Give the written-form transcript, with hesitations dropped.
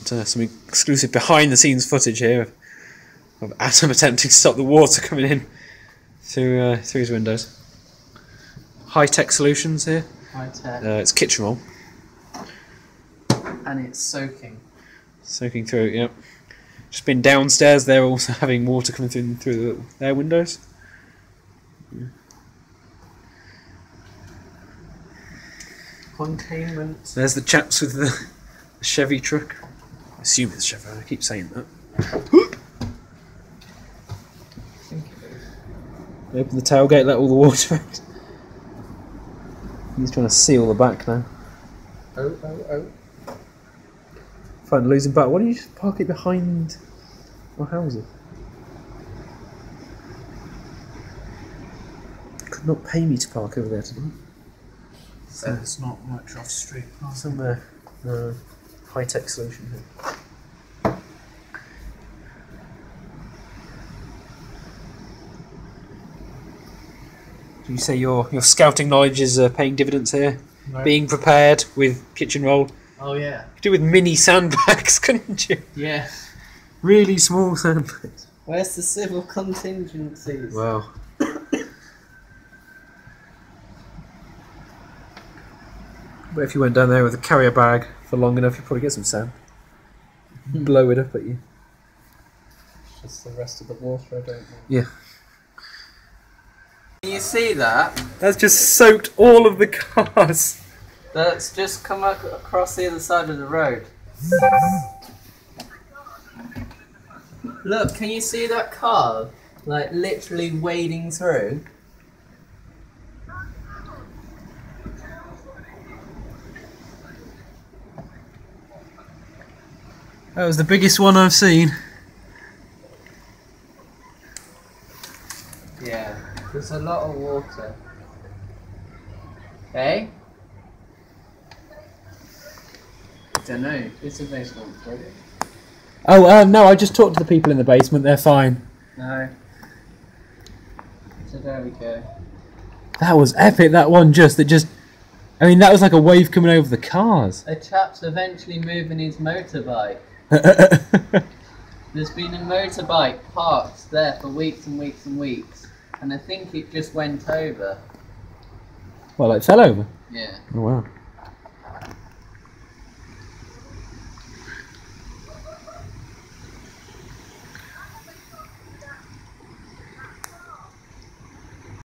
Some exclusive behind-the-scenes footage here of Adam attempting to stop the water coming in through his windows. High-tech solutions here. High-tech. It's kitchen roll. And it's soaking. Soaking through, yep. Just been downstairs, they're also having water coming through their windows. Yeah. Containment. There's the chaps with the Chevy truck. I assume it's Chevy, I keep saying that. They open the tailgate, let all the water out. He's trying to seal the back now. Oh. Fine, losing back. Why don't you just park it behind our houses? Could not pay me to park over there tonight. So there's not much off-street parking. Some high-tech solution here. Do you say your scouting knowledge is paying dividends here? No. Being Prepared with kitchen roll? Oh yeah. You could do with mini sandbags, couldn't you? Yeah. Really small sandbags. Where's the civil contingencies? Wow. But if you went down there with a carrier bag for long enough, you'd probably get some sand. Blow it up at you. It's just the rest of the water I don't know. Yeah. Can you see that? That's just soaked all of the cars. That's just come across the other side of the road. Look, can you see that car? Like literally wading through? That was the biggest one I've seen. Yeah, there's a lot of water. Hey? Don't know. It's a basement, right? Oh, no, I just talked to the people in the basement, they're fine. No. So there we go. That was epic, that one I mean, that was like a wave coming over the cars. A chap's eventually moving his motorbike. There's been a motorbike parked there for weeks and weeks and weeks, and I think it just went over. Well, it fell over? Yeah. Oh, wow.